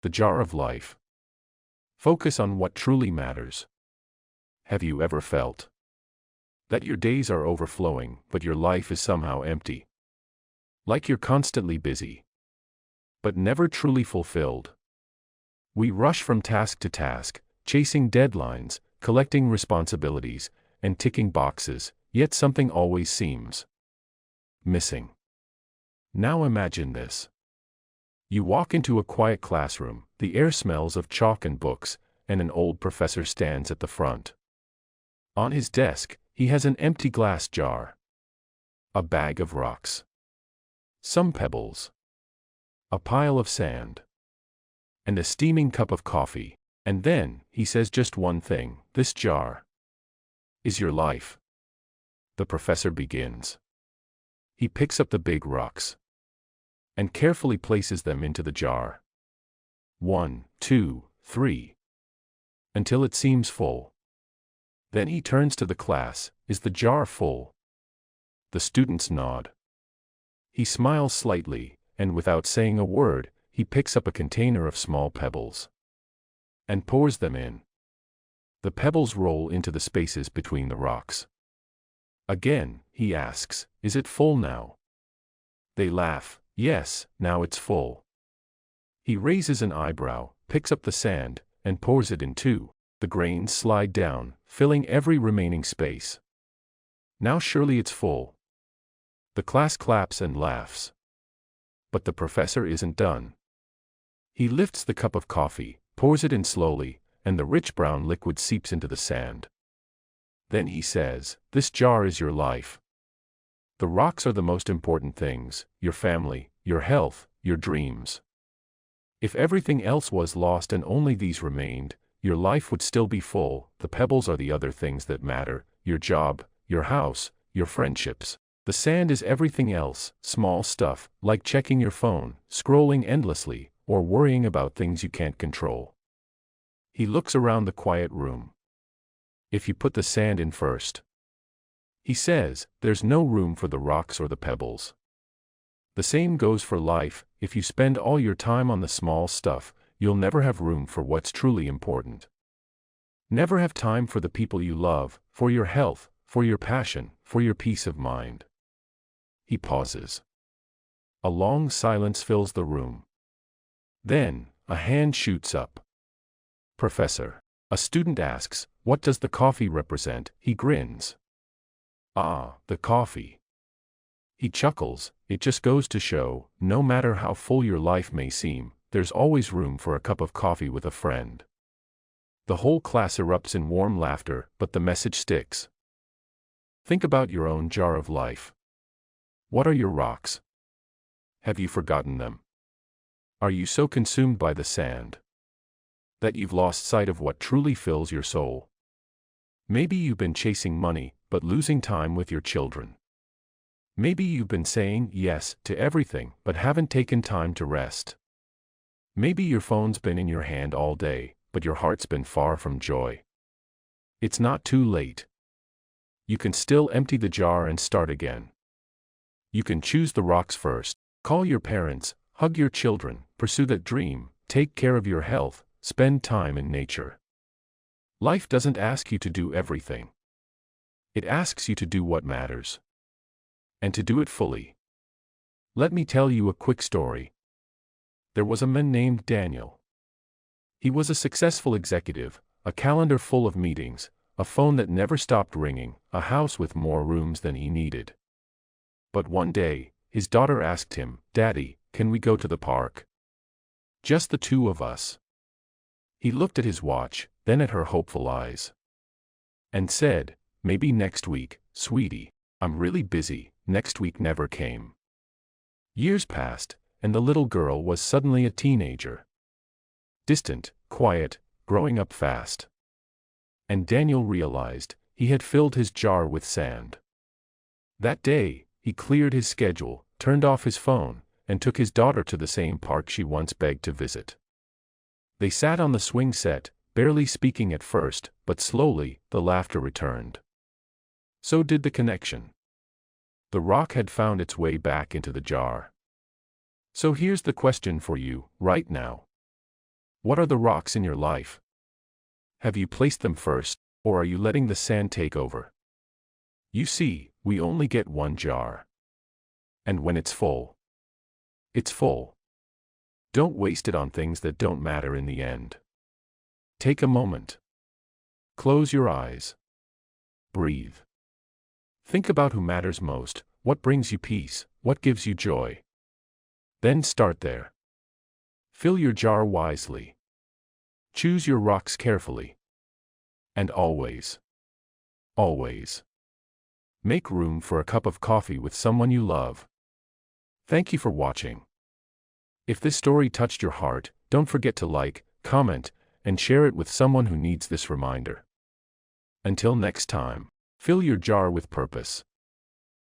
The jar of life. Focus on what truly matters. Have you ever felt that your days are overflowing, but your life is somehow empty? Like you're constantly busy, but never truly fulfilled. We rush from task to task, chasing deadlines, collecting responsibilities, and ticking boxes, yet something always seems missing. Now imagine this. You walk into a quiet classroom, the air smells of chalk and books, and an old professor stands at the front. On his desk, he has an empty glass jar, a bag of rocks, some pebbles, a pile of sand, and a steaming cup of coffee. And then, he says just one thing: "This jar is your life." The professor begins. He picks up the big rocks and carefully places them into the jar. 1, 2, 3. Until it seems full. Then he turns to the class. "Is the jar full?" The students nod. He smiles slightly, and without saying a word, he picks up a container of small pebbles and pours them in. The pebbles roll into the spaces between the rocks. Again, he asks, "Is it full now?" They laugh. "Yes, now it's full." He raises an eyebrow, picks up the sand, and pours it in too. The grains slide down, filling every remaining space. "Now surely it's full." The class claps and laughs. But the professor isn't done. He lifts the cup of coffee, pours it in slowly, and the rich brown liquid seeps into the sand. Then he says, "This jar is your life. The rocks are the most important things: your family, your health, your dreams. If everything else was lost and only these remained, your life would still be full. The pebbles are the other things that matter: your job, your house, your friendships. The sand is everything else, small stuff, like checking your phone, scrolling endlessly, or worrying about things you can't control." He looks around the quiet room. "If you put the sand in first," he says, "there's no room for the rocks or the pebbles. The same goes for life. If you spend all your time on the small stuff, you'll never have room for what's truly important. Never have time for the people you love, for your health, for your passion, for your peace of mind." He pauses. A long silence fills the room. Then, a hand shoots up. "Professor." A student asks, "What does the coffee represent?" He grins. "Ah, the coffee." He chuckles. "It just goes to show, no matter how full your life may seem, there's always room for a cup of coffee with a friend." The whole class erupts in warm laughter, but the message sticks. Think about your own jar of life. What are your rocks? Have you forgotten them? Are you so consumed by the sand that you've lost sight of what truly fills your soul? Maybe you've been chasing money, but losing time with your children. Maybe you've been saying yes to everything, but haven't taken time to rest. Maybe your phone's been in your hand all day, but your heart's been far from joy. It's not too late. You can still empty the jar and start again. You can choose the rocks first. Call your parents, hug your children, pursue that dream, take care of your health, spend time in nature. Life doesn't ask you to do everything. It asks you to do what matters. And to do it fully. Let me tell you a quick story. There was a man named Daniel. He was a successful executive, a calendar full of meetings, a phone that never stopped ringing, a house with more rooms than he needed. But one day, his daughter asked him, "Daddy, can we go to the park? Just the two of us." He looked at his watch, then at her hopeful eyes, and said, "Maybe next week, sweetie. I'm really busy." Next week never came. Years passed, and the little girl was suddenly a teenager. Distant, quiet, growing up fast. And Daniel realized he had filled his jar with sand. That day, he cleared his schedule, turned off his phone, and took his daughter to the same park she once begged to visit. They sat on the swing set, barely speaking at first, but slowly, the laughter returned. So did the connection. The rock had found its way back into the jar. So here's the question for you, right now. What are the rocks in your life? Have you placed them first, or are you letting the sand take over? You see, we only get one jar. And when it's full, it's full. Don't waste it on things that don't matter in the end. Take a moment. Close your eyes. Breathe. Think about who matters most, what brings you peace, what gives you joy. Then start there. Fill your jar wisely. Choose your rocks carefully. And always, always, make room for a cup of coffee with someone you love. Thank you for watching. If this story touched your heart, don't forget to like, comment, and share it with someone who needs this reminder. Until next time, fill your jar with purpose.